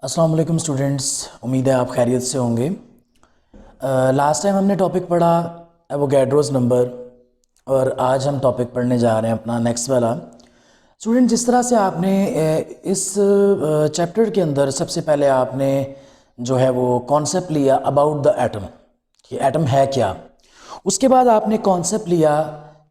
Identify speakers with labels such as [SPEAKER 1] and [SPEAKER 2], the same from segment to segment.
[SPEAKER 1] अस्सलाम वालेकुम स्टूडेंट्स, उम्मीद है आप खैरियत से होंगे। लास्ट टाइम हमने टॉपिक पढ़ा एवोगैड्रोस नंबर और आज हम टॉपिक पढ़ने जा रहे हैं अपना नेक्स्ट वाला। स्टूडेंट, जिस तरह से आपने इस चैप्टर के अंदर सबसे पहले आपने जो है वो कॉन्सेप्ट लिया अबाउट द एटम कि एटम है क्या। उसके बाद आपने कॉन्सेप्ट लिया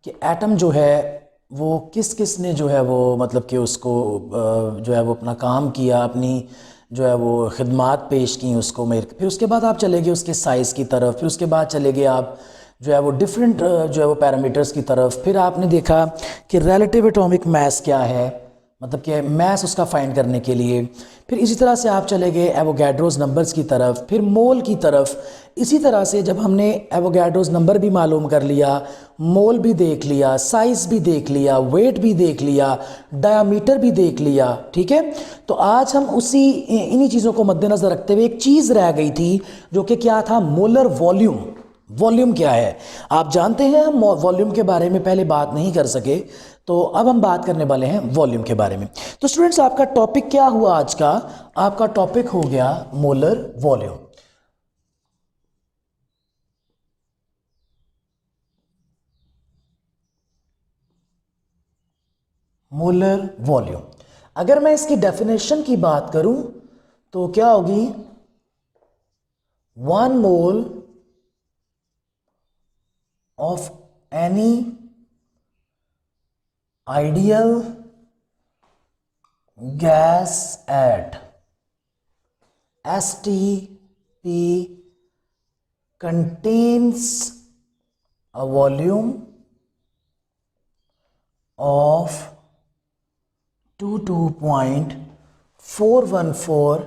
[SPEAKER 1] कि एटम जो है वो किस किस ने जो है वो मतलब कि उसको जो है वो अपना काम किया, अपनी जो है वो खिदमात पेश की उसको मेरे। फिर उसके बाद आप चले गए उसके साइज़ की तरफ, फिर उसके बाद चले गए आप जो है वो डिफरेंट जो है वो पैरामीटर्स की तरफ। फिर आपने देखा कि रिलेटिव एटॉमिक मास क्या है, मतलब कि मास उसका फाइंड करने के लिए। फिर इसी तरह से आप चले गए एवोगैड्रोस नंबर्स की तरफ, फिर मोल की तरफ। इसी तरह से जब हमने एवोगैड्रोस नंबर भी मालूम कर लिया, मोल भी देख लिया, साइज़ भी देख लिया, वेट भी देख लिया, डायामीटर भी देख लिया, ठीक है। तो आज हम उसी इन्हीं चीज़ों को मद्देनज़र रखते हुए एक चीज़ रह गई थी जो कि क्या था, मोलर वॉल्यूम। वॉल्यूम क्या है आप जानते हैं, हम वॉल्यूम के बारे में पहले बात नहीं कर सके, तो अब हम बात करने वाले हैं वॉल्यूम के बारे में। तो स्टूडेंट्स, आपका टॉपिक क्या हुआ आज का? आपका टॉपिक हो गया मोलर वॉल्यूम। मोलर वॉल्यूम, अगर मैं इसकी डेफिनेशन की बात करूं तो क्या होगी? 1 मोल of any ideal gas at STP contains a volume of 22.414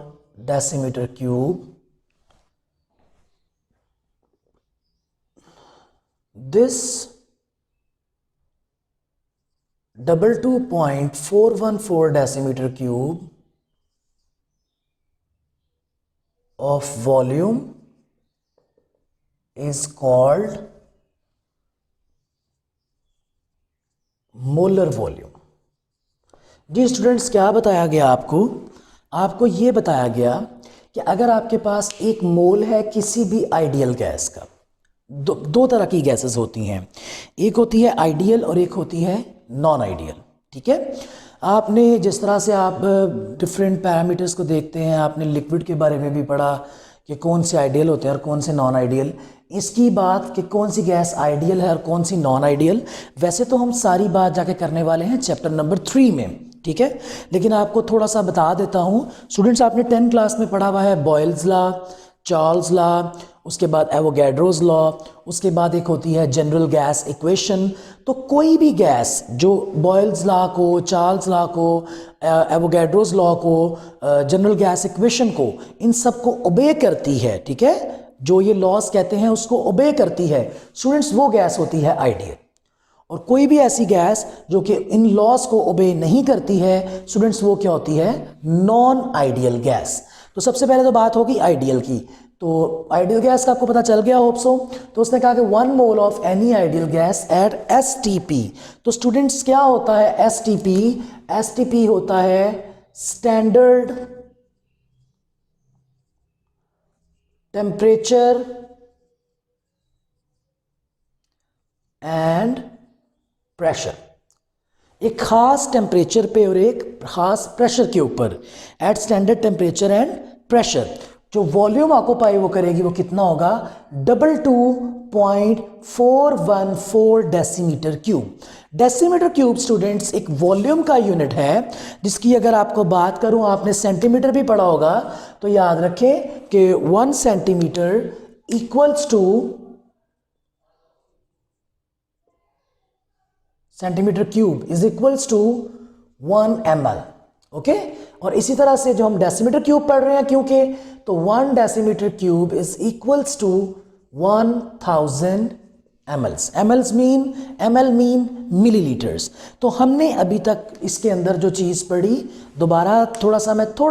[SPEAKER 1] decimeter cube. This 22.414 decimeter cube of volume is called molar volume. जी स्टूडेंट्स, क्या बताया गया आपको? आपको ये बताया गया कि अगर आपके पास एक मोल है किसी भी आइडियल गैस का, दो तरह की गैसेस होती हैं, एक होती है आइडियल और एक होती है नॉन आइडियल, ठीक है। आपने जिस तरह से आप डिफरेंट पैरामीटर्स को देखते हैं, आपने लिक्विड के बारे में भी पढ़ा कि कौन से आइडियल होते हैं और कौन से नॉन आइडियल। इसकी बात कि कौन सी गैस आइडियल है और कौन सी नॉन आइडियल, वैसे तो हम सारी बात जाके करने वाले हैं चैप्टर नंबर 3 में, ठीक है। लेकिन आपको थोड़ा सा बता देता हूँ स्टूडेंट्स, आपने 10th क्लास में पढ़ा हुआ है बॉयल्स लॉ, चार्ल्स लॉ, उसके बाद एवोगैड्रोस लॉ, उसके बाद एक होती है जनरल गैस इक्वेशन। तो कोई भी गैस जो बॉयल्स लॉ को, चार्ल्स लॉ को, एवोगैड्रोस लॉ को, जनरल गैस इक्वेशन को, इन सब को ओबे करती है, ठीक है, जो ये लॉस कहते हैं उसको ओबे करती है स्टूडेंट्स, वो गैस होती है आइडियल। और कोई भी ऐसी गैस जो कि इन लॉस को ओबे नहीं करती है स्टूडेंट्स, वो क्या होती है? Non ideal gas. तो सबसे पहले तो बात होगी आइडियल की। तो आइडियल गैस का आपको पता चल गया होप सो। तो उसने कहा कि 1 mole of any ideal gas at STP. तो स्टूडेंट्स, क्या होता है एसटीपी? एसटीपी होता है स्टैंडर्ड टेम्परेचर एंड प्रेशर। एक खास टेम्परेचर पे और एक खास प्रेशर के ऊपर, at standard temperature and pressure, जो वॉल्यूम ऑक्यूपाई वो करेगी वो कितना होगा? 22.414 decimetre cube. Decimetre cube students एक वॉल्यूम का यूनिट है, जिसकी अगर आपको बात करूं, आपने सेंटीमीटर भी पढ़ा होगा, तो याद रखें कि 1 centimetre equals to centimetre cube is equals to 1 ml, okay. और इसी तरह से जो हम डेसीमीटर क्यूब पढ़ रहे हैं, क्योंकि तो 1 decimetre cube is equals to 1000 ml mean millilitres. तो हमने अभी तक इसके अंदर जो चीज़ पढ़ी, दोबारा थोड़ा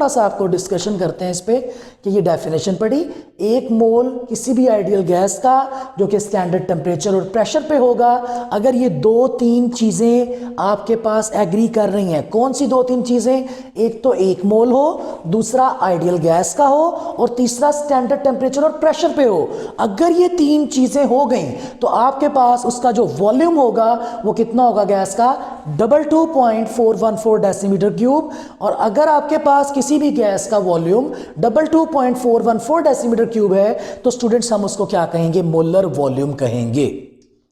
[SPEAKER 1] सा आपको डिस्कशन करते हैं इस पे कि ये डेफिनेशन पढ़ी। एक मोल किसी भी आइडियल गैस का जो कि स्टैंडर्ड टेम्परेचर और प्रेशर पे होगा, अगर ये 2-3 चीज़ें आपके पास एग्री कर रही हैं। कौन सी 2-3 चीज़ें? एक तो एक मोल हो, दूसरा आइडियल गैस का हो, और तीसरा स्टैंडर्ड टेम्परेचर और प्रेशर पे हो। अगर ये 3 चीज़ें हो गई तो आपके पास उसका जो वॉल्यूम होगा वो कितना होगा गैस का? 22.414 डेसीमीटर क्यूब। और अगर आपके पास किसी भी गैस का वॉल्यूम 22.414 डेसीमीटर क्यूब है तो स्टूडेंट्स हम उसको क्या कहेंगे? मोलर वॉल्यूम कहेंगे।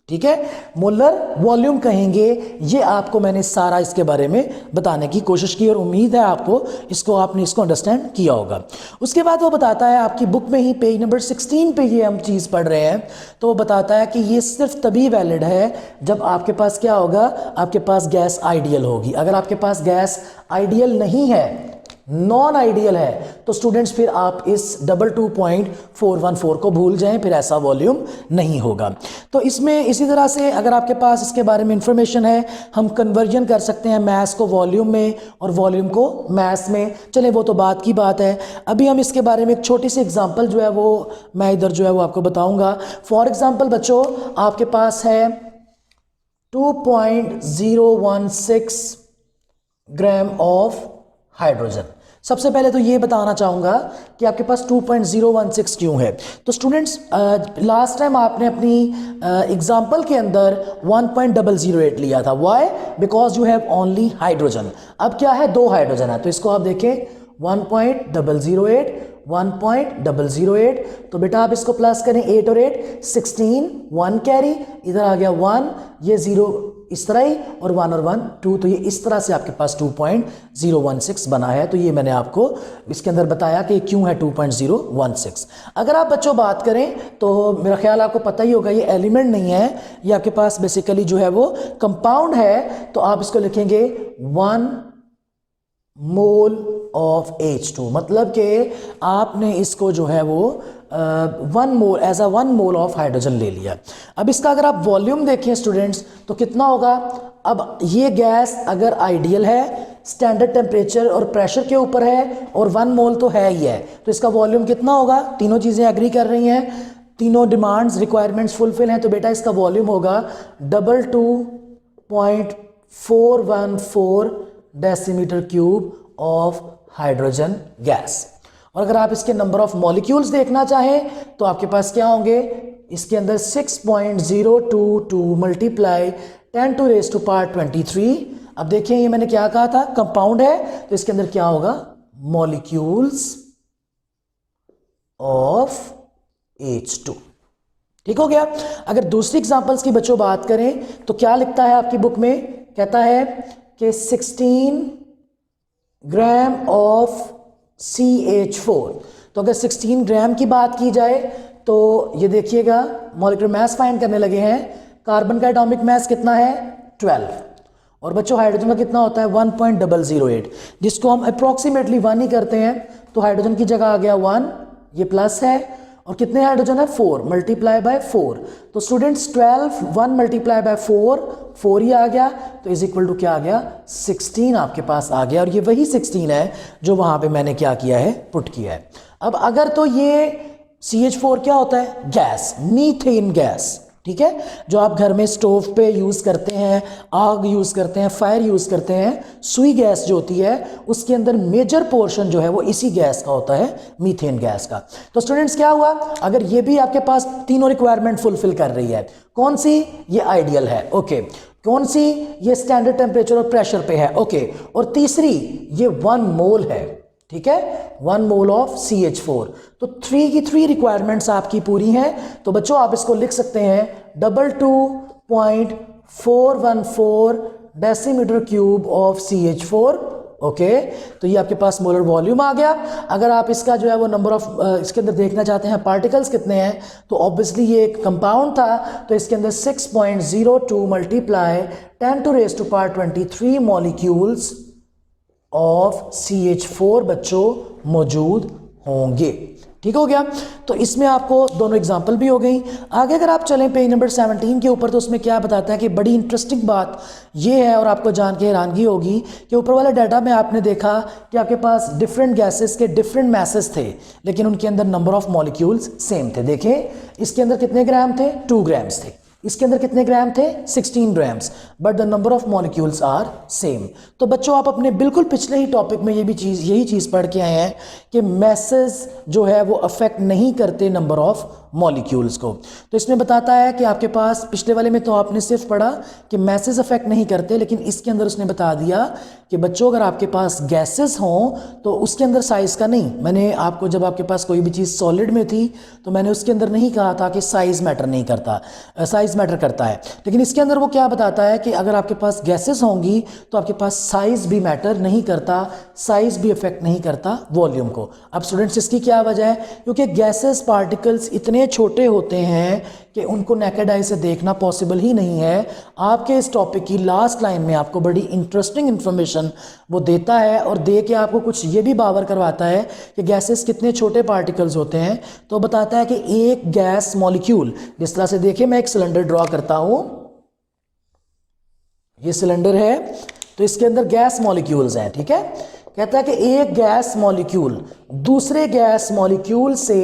[SPEAKER 1] ठीक है, मोलर वॉल्यूम कहेंगे। ये आपको मैंने सारा इसके बारे में बताने की कोशिश की और उम्मीद है आपने इसको अंडरस्टैंड किया होगा। उसके बाद वो बताता है, आपकी बुक में ही पेज नंबर 16 पे ये हम चीज़ पढ़ रहे हैं, तो वो बताता है कि ये सिर्फ तभी वैलिड है जब आपके पास क्या होगा? आपके पास गैस आइडियल होगी। अगर आपके पास गैस आइडियल नहीं है, नॉन आइडियल है, तो स्टूडेंट्स फिर आप इस 22.414 को भूल जाएं, फिर ऐसा वॉल्यूम नहीं होगा। तो इसमें इसी तरह से अगर आपके पास इसके बारे में इंफॉर्मेशन है, हम कन्वर्जन कर सकते हैं मैस को वॉल्यूम में और वॉल्यूम को मैस में। चले वो तो बात की बात है। अभी हम इसके बारे में एक छोटी सी एग्जांपल जो है वो मैं इधर जो है वो आपको बताऊंगा। फॉर एग्जांपल बच्चों, आपके पास है 2.016 ग्राम ऑफ हाइड्रोजन। सबसे पहले तो ये बताना चाहूँगा कि आपके पास 2.016 क्यों है। तो स्टूडेंट्स, लास्ट टाइम आपने अपनी एग्जाम्पल के अंदर 1.008 लिया था। Why? Because you have only hydrogen. अब क्या है? 2 हाइड्रोजन है, तो इसको आप देखें 1.008 तो बेटा आप इसको प्लस करें, 8 और 8 16, 1 कैरी, इधर आ गया 1, ये 0 इस तरह ही, और 1 और 1 2, तो ये इस तरह से आपके पास 2.016 बना है। तो ये मैंने आपको इसके अंदर बताया कि क्यों है 2.016। अगर आप बच्चों बात करें तो मेरा ख्याल आपको पता ही होगा, ये एलिमेंट नहीं है, ये आपके पास बेसिकली जो है वो कंपाउंड है। तो आप इसको लिखेंगे 1 मोल ऑफ H2, मतलब कि आपने इसको जो है वो 1 mole as a 1 mole of hydrogen ले लिया। अब इसका अगर आप वॉल्यूम देखें स्टूडेंट्स तो कितना होगा? अब ये गैस अगर आइडियल है, स्टैंडर्ड टेम्परेचर और प्रेशर के ऊपर है, और 1 मोल तो है ही है, तो इसका वॉल्यूम कितना होगा? तीनों चीज़ें एग्री कर रही हैं, तीनों डिमांड्स रिक्वायरमेंट्स फुलफिल हैं, तो बेटा इसका वॉल्यूम होगा 22.414 decimetre cube of hydrogen gas. और अगर आप इसके नंबर ऑफ मॉलिक्यूल्स देखना चाहें तो आपके पास क्या होंगे? इसके अंदर 6.022 multiply 10 to raise to power 23। अब देखिए ये मैंने क्या कहा था? कंपाउंड है, तो इसके अंदर क्या होगा? Molecules of H2। ठीक हो गया। अगर दूसरी एग्जांपल्स की बच्चों बात करें तो क्या लिखता है आपकी बुक में? कहता है कि 16 ग्राम ऑफ CH4। तो अगर 16 ग्राम की बात की जाए तो ये देखिएगा, मॉलिक्यूलर मास फाइंड करने लगे हैं। कार्बन का एटॉमिक मास कितना है? 12। और बच्चों हाइड्रोजन का कितना होता है? 1.008, जिसको हम अप्रॉक्सीमेटली 1 ही करते हैं। तो हाइड्रोजन की जगह आ गया 1, ये प्लस है, और कितने हाइड्रोजन है? 4 मल्टीप्लाई बाय 4। तो स्टूडेंट्स 12 1 मल्टीप्लाई बाय 4 ही आ गया, तो इज इक्वल टू क्या आ गया? 16 आपके पास आ गया। और ये वही 16 है जो वहां पे मैंने क्या किया है? पुट किया है। अब अगर तो ये CH4 क्या होता है? Gas, methane gas. ठीक है, जो आप घर में स्टोव पे यूज़ करते हैं, आग यूज़ करते हैं, फायर यूज़ करते हैं, सुई गैस जो होती है उसके अंदर मेजर पोर्शन जो है वो इसी गैस का होता है, मीथेन गैस का। तो स्टूडेंट्स क्या हुआ? अगर ये भी आपके पास तीनों रिक्वायरमेंट फुलफिल कर रही है, कौन सी? ये आइडियल है, ओके। कौन सी? ये स्टैंडर्ड टेम्परेचर और प्रेशर पे है, ओके। और तीसरी ये 1 मोल है, ठीक है, 1 मोल ऑफ CH4। तो 3 की 3 रिक्वायरमेंट्स आपकी पूरी हैं। तो बच्चों आप इसको लिख सकते हैं 22.414 decimetre cube of CH4, okay. तो ये आपके पास मोलर वॉल्यूम आ गया। अगर आप इसका जो है वो नंबर ऑफ इसके अंदर देखना चाहते हैं पार्टिकल्स कितने हैं, तो ऑब्वियसली ये एक कंपाउंड था, तो इसके अंदर 6.02 multiply 10 to raise to power 23 molecules of CH4 बच्चों मौजूद होंगे। ठीक हो गया। तो इसमें आपको दोनों एग्जाम्पल भी हो गई। आगे अगर आप चलें पेज नंबर 17 के ऊपर, तो उसमें क्या बताता है कि बड़ी इंटरेस्टिंग बात ये है, और आपको जान के हैरानगी होगी कि ऊपर वाले डाटा में आपने देखा कि आपके पास डिफरेंट गैसेस के डिफरेंट मैसेस थे, लेकिन उनके अंदर नंबर ऑफ मॉलिक्यूल्स सेम थे। देखें इसके अंदर कितने ग्राम थे, 2 ग्राम्स थे। इसके अंदर कितने ग्राम थे, 16 grams, but the number of molecules are same. तो बच्चों आप अपने बिल्कुल पिछले ही टॉपिक में यही चीज़ पढ़ के आए हैं कि मैसेज जो है वो अफेक्ट नहीं करते नंबर ऑफ मॉलिक्यूल्स को। तो इसमें बताता है कि आपके पास, पिछले वाले में तो आपने सिर्फ पढ़ा कि मैसेज अफेक्ट नहीं करते, लेकिन इसके अंदर उसने बता दिया कि बच्चों अगर आपके पास गैसेस हों तो उसके अंदर साइज़ का नहीं, मैंने आपको जब आपके पास कोई भी चीज़ सॉलिड में थी तो मैंने उसके अंदर नहीं कहा था कि साइज़ मैटर नहीं करता, साइज़ मैटर करता है, लेकिन इसके अंदर वो क्या बताता है कि अगर आपके पास गैसेस होंगी तो आपके पास साइज़ भी मैटर नहीं करता, साइज़ भी अफेक्ट नहीं करता वॉल्यूम को। अब स्टूडेंट्स इसकी क्या वजह है, क्योंकि गैसेस पार्टिकल्स इतने छोटे होते हैं कि उनको नेकेड आई से देखना पॉसिबल ही नहीं है। आपके इस टॉपिक की लास्ट लाइन में आपको बड़ी इंटरेस्टिंग इन्फॉर्मेशन वो देता है, और दे के आपको कुछ ये भी बावर करवाता है कि गैसेस कितने छोटे पार्टिकल्स होते हैं। तो बताता है कि एक गैस मॉलिक्यूल, जिस तरह से देखिए मैं एक सिलेंडर ड्रॉ करता हूं, ये सिलेंडर है, तो इसके अंदर गैस मॉलिक्यूल्स हैं। ठीक है, कहता है कि एक गैस मॉलिक्यूल दूसरे गैस मॉलिक्यूल से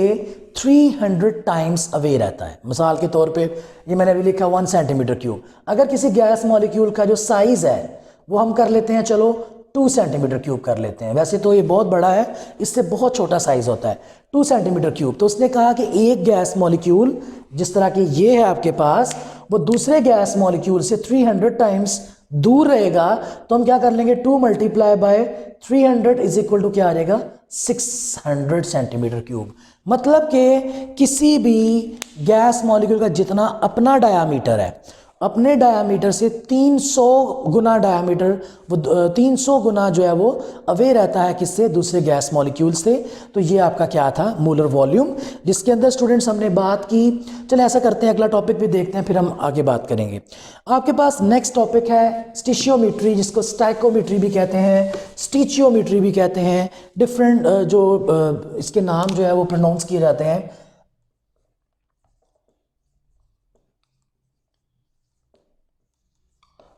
[SPEAKER 1] 300 टाइम्स अवे रहता है। मिसाल के तौर पे ये मैंने अभी लिखा 1 सेंटीमीटर क्यूब। अगर किसी गैस मॉलिक्यूल का जो साइज है वो हम कर लेते हैं, चलो 2 सेंटीमीटर क्यूब कर लेते हैं, वैसे तो ये बहुत बड़ा है, इससे बहुत छोटा साइज होता है 2 सेंटीमीटर क्यूब। तो उसने कहा कि एक गैस मॉलिक्यूल जिस तरह की ये है आपके पास, वो दूसरे गैस मॉलिक्यूल से 300 टाइम्स दूर रहेगा। तो हम क्या कर लेंगे, 2 multiply by 300 is equal to क्या आ जाएगा, 600 सेंटीमीटर क्यूब। मतलब कि किसी भी गैस मॉलिक्यूल का जितना अपना डायामीटर है, अपने डायामीटर से 300 गुना डायामीटर, वो 300 गुना जो है वो अवे रहता है किससे, दूसरे गैस मॉलिक्यूल से। तो ये आपका क्या था, मोलर वॉल्यूम, जिसके अंदर स्टूडेंट्स हमने बात की। चलिए ऐसा करते हैं, अगला टॉपिक भी देखते हैं, फिर हम आगे बात करेंगे। आपके पास नेक्स्ट टॉपिक है स्टिशियोमेट्री, जिसको स्टाइकोमेट्री भी कहते हैं, स्टिचियोमेट्री भी कहते हैं। डिफरेंट जो इसके नाम जो है वो प्रोनाउंस किए जाते हैं।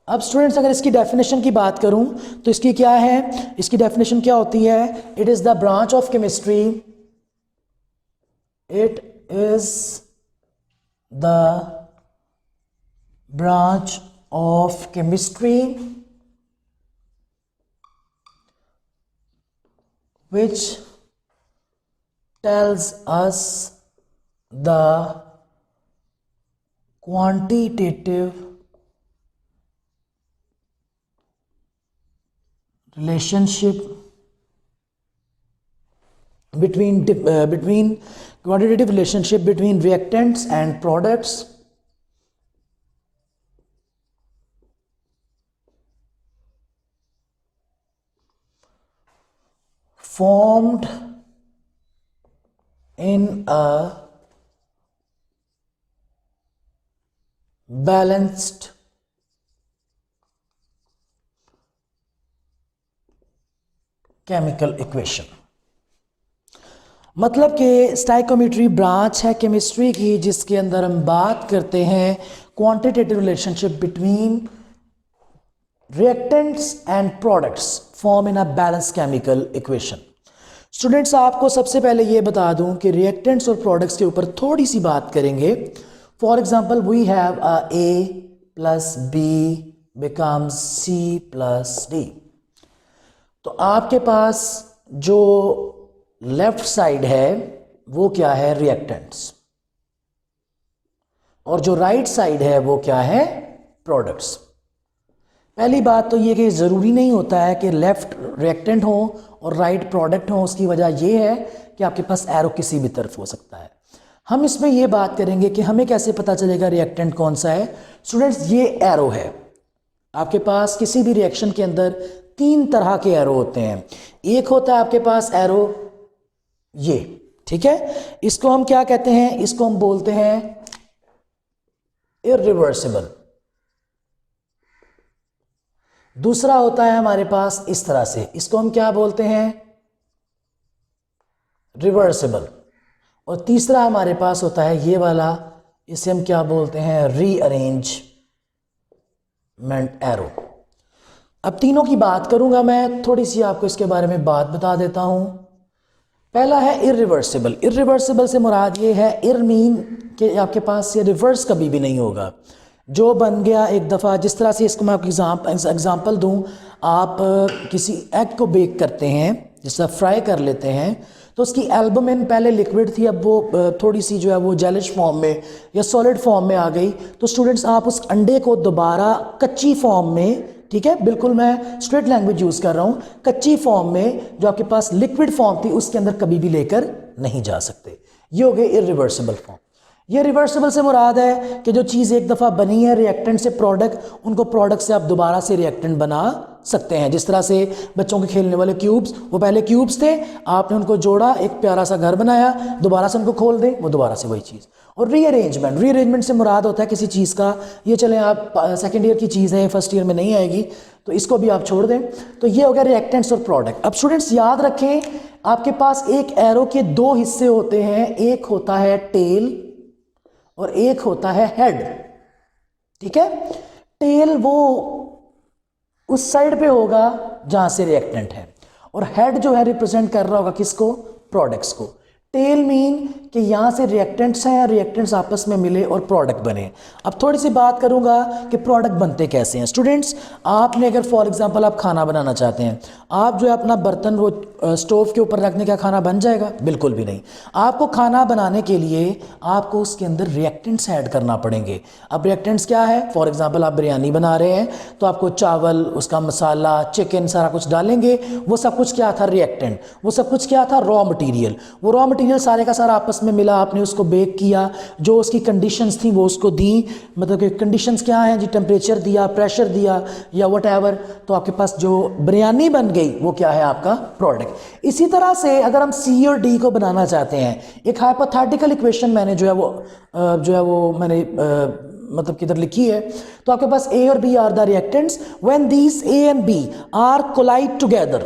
[SPEAKER 1] अब स्टूडेंट्स अगर इसकी डेफिनेशन की बात करूं तो इसकी क्या है, इसकी डेफिनेशन क्या होती है, it is the branch of chemistry, it is the branch of chemistry which tells us the quantitative relationship between quantitative relationship between reactants and products formed in a balanced chemical equation. मतलब कि stoichiometry branch है chemistry की, जिसके अंदर हम बात करते हैं quantitative relationship between reactants and products form in a balance chemical equation. Students आपको सबसे पहले ये बता दूं कि रिएक्टेंट्स और प्रोडक्ट्स के ऊपर थोड़ी सी बात करेंगे। For example we have a A plus B becomes C plus D। तो आपके पास जो लेफ्ट साइड है वो क्या है, रिएक्टेंट्स, और जो राइट साइड है वो क्या है, प्रोडक्ट्स। पहली बात तो ये कि ज़रूरी नहीं होता है कि लेफ्ट रिएक्टेंट हो और राइट प्रोडक्ट हो। उसकी वजह ये है कि आपके पास एरो किसी भी तरफ हो सकता है। हम इसमें ये बात करेंगे कि हमें कैसे पता चलेगा रिएक्टेंट कौन सा है। स्टूडेंट्स ये एरो है, आपके पास किसी भी रिएक्शन के अंदर 3 तरह के एरो होते हैं। एक होता है आपके पास एरो ये, ठीक है, इसको हम क्या कहते हैं, इसको हम बोलते हैं इररिवर्सिबल। दूसरा होता है हमारे पास इस तरह से, इसको हम क्या बोलते हैं, रिवर्सिबल। और तीसरा हमारे पास होता है ये वाला, इसे हम क्या बोलते हैं, रीअरेंजमेंट एरो। अब तीनों की बात करूंगा मैं, थोड़ी सी आपको इसके बारे में बात बता देता हूं। पहला है इरिवर्सिबल। इरिवर्सिबल से मुराद ये है, इर मीन कि आपके पास ये रिवर्स कभी भी नहीं होगा। जो बन गया एक दफ़ा, जिस तरह से इसको मैं आपको एग्जांपल दूं, आप किसी एग को बेक करते हैं, जिस तरह फ्राई कर लेते हैं, तो उसकी एल्बुमिन पहले लिक्विड थी, अब वो थोड़ी सी जो है वो जेलिश फॉर्म में या सॉलिड फॉर्म में आ गई। तो स्टूडेंट्स आप उस अंडे को दोबारा कच्ची फॉर्म में, ठीक है, बिल्कुल मैं स्ट्रेट लैंग्वेज यूज़ कर रहा हूँ, कच्ची फॉर्म में जो आपके पास लिक्विड फॉर्म थी उसके अंदर कभी भी लेकर नहीं जा सकते। ये हो गए इरिवर्सिबल फॉर्म। ये रिवर्सिबल से मुराद है कि जो चीज़ एक दफ़ा बनी है रिएक्टेंट से प्रोडक्ट, उनको प्रोडक्ट से आप दोबारा से रिएक्टेंट बना सकते हैं। जिस तरह से बच्चों के खेलने वाले क्यूब्स, वो पहले क्यूब्स थे, आपने उनको जोड़ा, एक प्यारा सा घर बनाया, दोबारा से उनको खोल दें, वो दोबारा से वही चीज़। और रीअरेंजमेंट, रीअरेंजमेंट से मुराद होता है किसी चीज़ का, ये चलें आप सेकेंड ईयर की चीज़ है, फर्स्ट ईयर में नहीं आएगी, तो इसको भी आप छोड़ दें। तो ये हो गया रिएक्टेंट्स और प्रोडक्ट। अब स्टूडेंट्स याद रखें, आपके पास एक एरो के दो हिस्से होते हैं, एक होता है टेल और एक होता है हेड, ठीक है। टेल वो उस साइड पे होगा जहां से रिएक्टेंट है, और हेड जो है रिप्रेजेंट कर रहा होगा किसको, प्रोडक्ट्स को। टेल मीन कि यहाँ से रिएक्टेंट्स हैं, रिएक्टेंट्स आपस में मिले और प्रोडक्ट बने। अब थोड़ी सी बात करूँगा कि प्रोडक्ट बनते कैसे हैं। स्टूडेंट्स, आपने अगर फॉर एग्जांपल आप खाना बनाना चाहते हैं, आप जो है अपना बर्तन वो स्टोव के ऊपर रखने का खाना बन जाएगा? बिल्कुल भी नहीं। आपको खाना बनाने के लिए आपको उसके अंदर रिएक्टेंट्स ऐड करना पड़ेंगे। अब रिएक्टेंट्स क्या है? फॉर एग्जाम्पल आप बिरयानी बना रहे हैं तो आपको चावल, उसका मसाला, चिकन, सारा कुछ डालेंगे। वो सब कुछ क्या था? रिएक्टेंट। वो सब कुछ क्या था? Raw material. वो रॉ मटीरियल सारे का सारा आपस में मिला, आपने उसको बेक किया, जो उसकी कंडीशंस थी वो उसको दी। मतलब कि कंडीशंस क्या हैं जी? टेम्परेचर दिया, प्रेशर दिया या व्हाटएवर, तो आपके पास जो बिरयानी बन गई वो क्या है? आपका प्रोडक्ट। इसी तरह से अगर हम सी और डी को बनाना चाहते हैं, एक हाइपोथेटिकल इक्वेशन मैंने जो है वो मैंने मतलब किधर लिखी है, तो आपके पास ए और B are the reactants. When these A and B are collide together,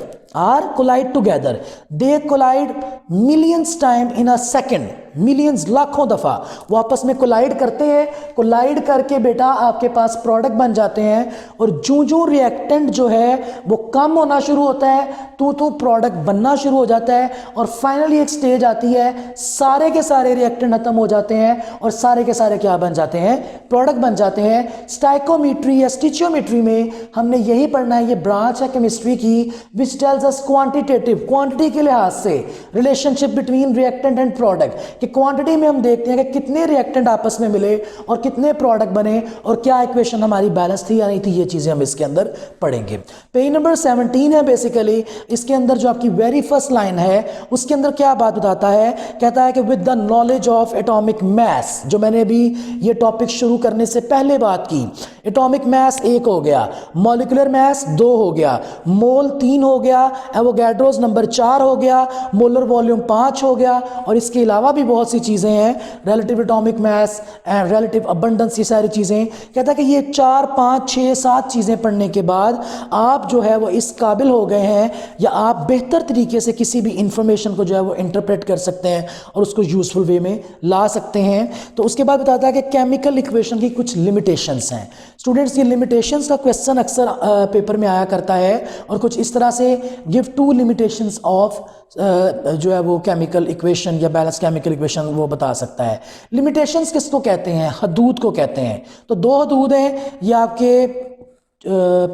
[SPEAKER 1] they collide millions time in a second, millions, लाखों दफ़ा वो आपस में कोलाइड करते हैं। कोलाइड करके बेटा आपके पास प्रोडक्ट बन जाते हैं, और जो रिएक्टेंट जो है वो कम होना शुरू होता है, तो प्रोडक्ट बनना शुरू हो जाता है, और फाइनली एक स्टेज आती है, सारे के सारे रिएक्टेंट खत्म हो जाते हैं और सारे के सारे क्या बन जाते हैं? प्रोडक्ट बन जाते हैं। स्टाइकोमेट्री या स्टिचियोमेट्री में हमने यही पढ़ना है, ये ब्रांच है केमिस्ट्री की, which tells us quantitative, quantity के लिहाज से relationship between reactant and product, कि क्वांटिटी में हम देखते हैं कि कितने रिएक्टेंट आपस में मिले और कितने प्रोडक्ट बने, और क्या इक्वेशन हमारी बैलेंस थी या नहीं थी। ये चीजें हम इसके अंदर पढ़ेंगे। पेज नंबर 17 है बेसिकली, इसके अंदर जो आपकी वेरी फर्स्ट लाइन है उसके अंदर क्या बात बताता है? कहता है कि with the knowledge of atomic mass, जो मैंने अभी ये टॉपिक शुरू करने से पहले बात की, एटॉमिक मास 1 हो गया, मॉलिक्यूलर मास 2 हो गया, मोल 3 हो गया, एवोगैड्रोस नंबर 4 हो गया, मोलर वॉल्यूम 5 हो गया, और इसके अलावा भी बहुत सी चीज़ें हैं, relative atomic mass and relative abundance, ये सारी चीज़ें। कहता है कि ये 4, 5, 6, 7 चीज़ें पढ़ने के बाद आप जो है वो इस काबिल हो गए हैं, या आप बेहतर तरीके से किसी भी इंफॉर्मेशन को जो है वो इंटरप्रेट कर सकते हैं और उसको यूजफुल वे में ला सकते हैं। तो उसके बाद बताता है कि केमिकल इक्वेशन की कुछ लिमिटेशंस हैं। स्टूडेंट्स, ये लिमिटेशंस का क्वेश्चन अक्सर पेपर में आया करता है, और कुछ इस तरह से गिव 2 लिमिटेशंस ऑफ जो है वो केमिकल इक्वेशन या बैलेंस केमिकल इक्वेशन वो बता सकता है। लिमिटेशंस किसको कहते हैं? हदूद को कहते हैं। तो 2 हदूद हैं, ये आपके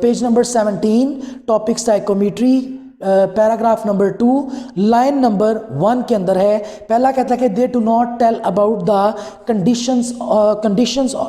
[SPEAKER 1] page number 17 topic stoichiometry paragraph number 2 line number 1 के अंदर है। पहला कहता है कि they do not tell about the conditions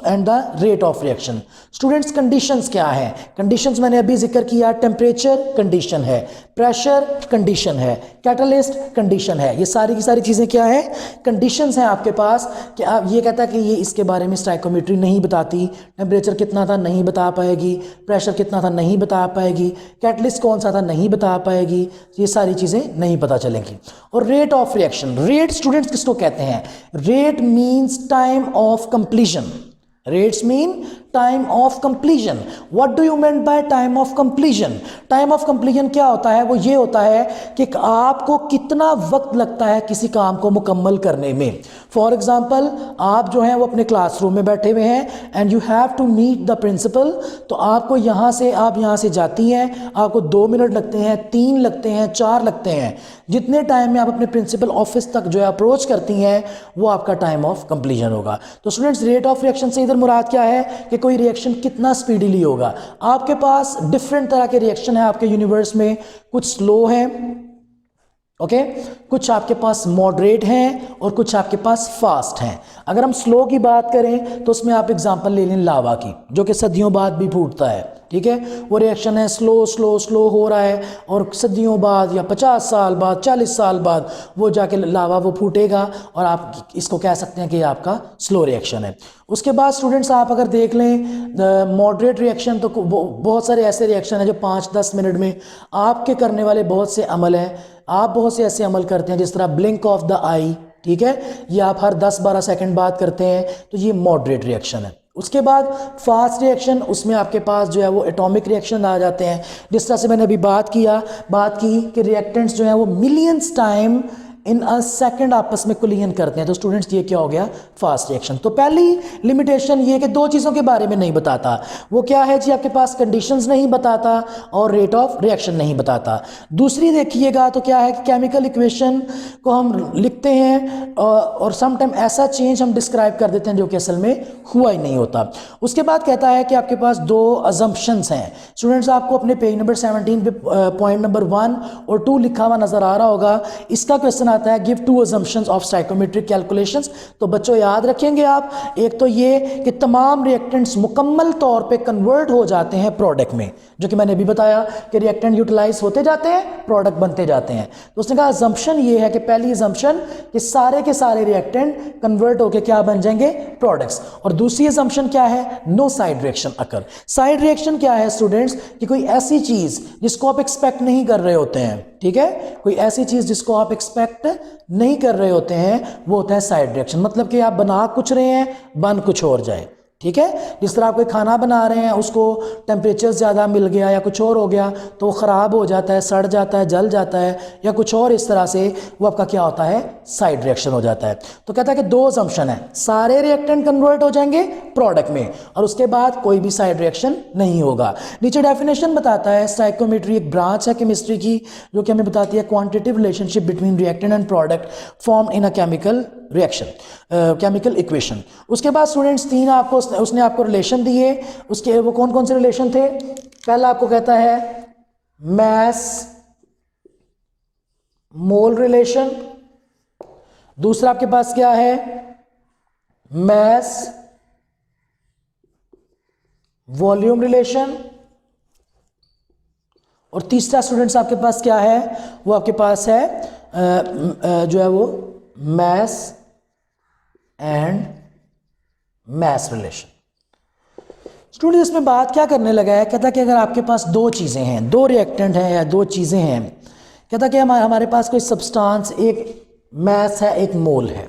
[SPEAKER 1] and the rate of reaction. Students, conditions क्या है? कंडीशंस मैंने अभी जिक्र किया, टेम्परेचर कंडीशन है, प्रेशर कंडीशन है, कैटलिस्ट कंडीशन है। ये सारी की सारी चीज़ें क्या है? कंडीशंस हैं आपके पास। कि आप ये कहता है कि ये इसके बारे में स्टाइकोमेट्री नहीं बताती, टेम्परेचर कितना था नहीं बता पाएगी, प्रेशर कितना था नहीं बता पाएगी, कैटलिस्ट कौन सा था नहीं बता पाएगी, ये सारी चीजें नहीं पता चलेंगी। और rate of reaction, rate students किसको कहते हैं? Rate means time of completion. Rates mean time of completion. What do you mean by time of completion? Time of completion क्या होता है? वो ये होता है कि आपको कितना वक्त लगता है किसी काम को मुकम्मल करने में। फॉर एग्जाम्पल, आप जो हैं वो अपने क्लासरूम में बैठे हुए हैं and you have to meet the principal. तो आपको आप यहाँ से जाती हैं, आपको 2 मिनट लगते हैं, 3 लगते हैं, 4 लगते हैं। जितने टाइम में आप अपने प्रिंसिपल ऑफिस तक जो है अप्रोच करती हैं वो आपका टाइम ऑफ कंप्लीशन होगा। तो स्टूडेंट्स, रेट ऑफ रिएक्शन से इधर मुराद क्या है कि कोई रिएक्शन कितना स्पीडीली होगा। आपके पास डिफरेंट तरह के रिएक्शन है आपके यूनिवर्स में, कुछ स्लो हैं, ओके, कुछ आपके पास मॉडरेट हैं और कुछ आपके पास फास्ट हैं। अगर हम स्लो की बात करें तो उसमें आप एग्जांपल ले लें लावा की, जो कि सदियों बाद भी फूटता है, ठीक है। वो रिएक्शन है स्लो स्लो स्लो हो रहा है और सदियों बाद या 50 साल बाद, 40 साल बाद वो जाके लावा वो फूटेगा और आप इसको कह सकते हैं कि ये आपका स्लो रिएक्शन है। उसके बाद स्टूडेंट्स, आप अगर देख लें मॉडरेट रिएक्शन, तो बहुत सारे ऐसे रिएक्शन हैं जो 5-10 मिनट में आपके करने वाले बहुत से अमल हैं। आप बहुत से ऐसे अमल करते हैं जिस तरह ब्लिंक ऑफ द आई, ठीक है, ये आप हर 10-12 सेकंड बाद करते हैं, तो ये मॉडरेट रिएक्शन है। उसके बाद फास्ट रिएक्शन, उसमें आपके पास जो है वो एटॉमिक रिएक्शन आ जाते हैं। जिस तरह से मैंने अभी बात की कि रिएक्टेंट्स जो हैं वो millions time in a second आपस में कोलिजन करते हैं। तो स्टूडेंट्स, ये क्या हो गया? Fast reaction. तो पहली लिमिटेशन ये कि 2 चीज़ों के बारे में नहीं बताता। वो क्या है जी? आपके पास कंडीशंस नहीं बताता और रेट ऑफ रिएक्शन नहीं बताता। दूसरी देखिएगा तो क्या है कि केमिकल इक्वेशन को हम लिखते हैं और समटाइम ऐसा चेंज हम डिस्क्राइब कर देते हैं जो कि असल में हुआ ही नहीं होता। उसके बाद कहता है कि आपके पास 2 अजम्पशंस हैं। स्टूडेंट्स, आपको अपने पेज नंबर 17 पे पॉइंट नंबर 1 और 2 लिखा हुआ नजर आ रहा होगा। इसका क्वेश्चन आता है give 2 assumptions of stoichiometric calculations. तो बच्चों याद रखेंगे आप, एक तो ये कि तमाम रिएक्टेंट्स मुकम्मल तौर पे कन्वर्ट हो जाते हैं प्रोडक्ट में, जो कि मैंने अभी बताया कि रिएक्टेंट यूटिलाइज होते जाते हैं, प्रोडक्ट बनते जाते हैं। तो उसने कहा assumption ये है कि पहली assumption कि सारे के सारे रिएक्टेंट कन्वर्ट होकर क्या बन जाएंगे? प्रोडक्ट्स। और दूसरी assumption क्या है? No side reaction occur. Side reaction क्या है स्टूडेंट्स? कि कोई ऐसी चीज जिसको आप एक्सपेक्ट नहीं कर रहे होते हैं, ठीक है, कोई ऐसी चीज जिसको आप एक्सपेक्ट नहीं कर रहे होते हैं, वो होता है साइड रिएक्शन। मतलब कि आप बना कुछ रहे हैं, बन कुछ और जाए, ठीक है। जिस तरह आप कोई खाना बना रहे हैं, उसको टेम्परेचर ज़्यादा मिल गया या कुछ और हो गया तो वो ख़राब हो जाता है, सड़ जाता है, जल जाता है या कुछ और इस तरह से, वो आपका क्या होता है? साइड रिएक्शन हो जाता है। तो कहता है कि 2 assumption है, सारे रिएक्टेंट कन्वर्ट हो जाएंगे प्रोडक्ट में और उसके बाद कोई भी साइड रिएक्शन नहीं होगा। नीचे डेफिनेशन बताता है, स्टाइकोमेट्री एक ब्रांच है केमिस्ट्री की जो कि हमें बताती है quantitative relationship between reactant and product formed in a chemical reaction, chemical equation. उसके बाद स्टूडेंट्स 3 आपको उसने आपको रिलेशन दिए। उसके वो कौन कौन से रिलेशन थे? पहला आपको कहता है मैस मोल रिलेशन। दूसरा आपके पास क्या है? Mass volume relation. और तीसरा स्टूडेंट्स आपके पास क्या है? वो आपके पास है जो है वो mass and mass relation. Student, इसमें बात क्या करने लगा है? कहता कि अगर आपके पास 2 चीज़ें हैं, 2 रिएक्टेंट हैं या 2 चीज़ें हैं, कहता कि हमारे पास कोई सब्सटेंस, एक मैस है, एक मोल है,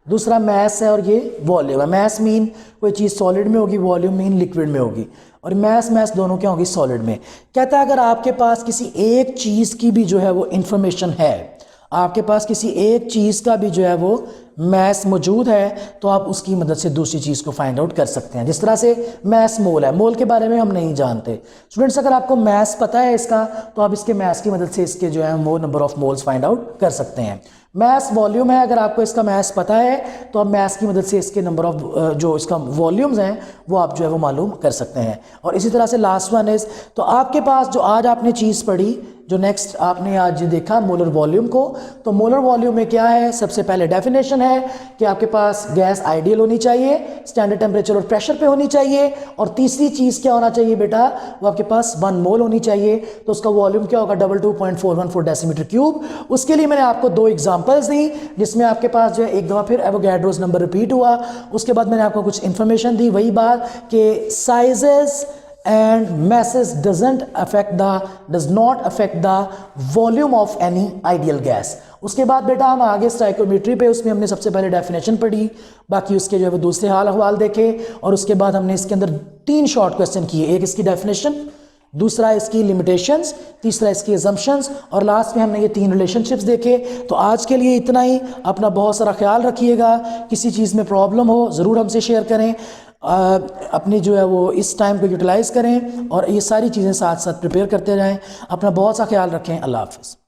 [SPEAKER 1] दूसरा मैस है और ये वॉल्यूम है। मैस मीन कोई चीज़ सॉलिड में होगी, वॉल्यूम मीन लिक्विड में होगी, और मैस दोनों क्या होगी? सॉलिड में। कहता है अगर आपके पास किसी एक चीज़ की भी जो है वो इंफॉर्मेशन है, आपके पास किसी एक चीज़ का भी जो है वो मैस मौजूद है, तो आप उसकी मदद से दूसरी चीज़ को फाइंड आउट कर सकते हैं। जिस तरह से मैस मोल है, मोल के बारे में हम नहीं जानते। स्टूडेंट्स, अगर आपको मैस पता है इसका, तो आप इसके मैस की मदद से इसके जो है वो number of moles find out कर सकते हैं। मैस वॉल्यूम है, अगर आपको इसका मैस पता है तो आप मैस की मदद से इसके नंबर ऑफ जो इसका वॉल्यूम्स हैं वो आप जो है वो मालूम कर सकते हैं। और इसी तरह से लास्ट वन इज, तो आपके पास जो आज आपने चीज़ पढ़ी, जो नेक्स्ट आपने आज देखा मोलर वॉल्यूम को, तो मोलर वॉल्यूम में क्या है? सबसे पहले डेफिनेशन है कि आपके पास गैस आइडियल होनी चाहिए, स्टैंडर्ड टेम्परेचर और प्रेशर पे होनी चाहिए, और तीसरी चीज़ क्या होना चाहिए बेटा? वो आपके पास 1 मोल होनी चाहिए। तो उसका वॉल्यूम क्या होगा? 22.414 डेसीमीटर क्यूब। उसके लिए मैंने आपको 2 एग्जाम्पल्स दी, जिसमें आपके पास जो है एक दफ़ा फिर एवोगैड्रोस नंबर रिपीट हुआ। उसके बाद मैंने आपको कुछ इन्फॉर्मेशन दी, वही बात कि sizes and masses does not affect the volume of any ideal gas। उसके बाद बेटा हम आगे स्टाइकोमेट्री पे, उसमें हमने सबसे पहले डेफिनेशन पढ़ी, बाकी उसके जो है वो दूसरे हाल अहवाल देखे, और उसके बाद हमने इसके अंदर 3 शॉर्ट क्वेश्चन किए, एक इसकी डेफिनेशन, दूसरा इसकी लिमिटेशंस, तीसरा इसकी असम्पशंस, और लास्ट में हमने ये 3 रिलेशनशिप्स देखे। तो आज के लिए इतना ही। अपना बहुत सारा ख्याल रखिएगा, किसी चीज़ में प्रॉब्लम हो ज़रूर हमसे शेयर करें, अपनी जो है वो इस टाइम को यूटिलाइज़ करें और ये सारी चीज़ें साथ साथ प्रिपेयर करते रहें। अपना बहुत सा ख्याल रखें। अल्लाह हाफ़िज़।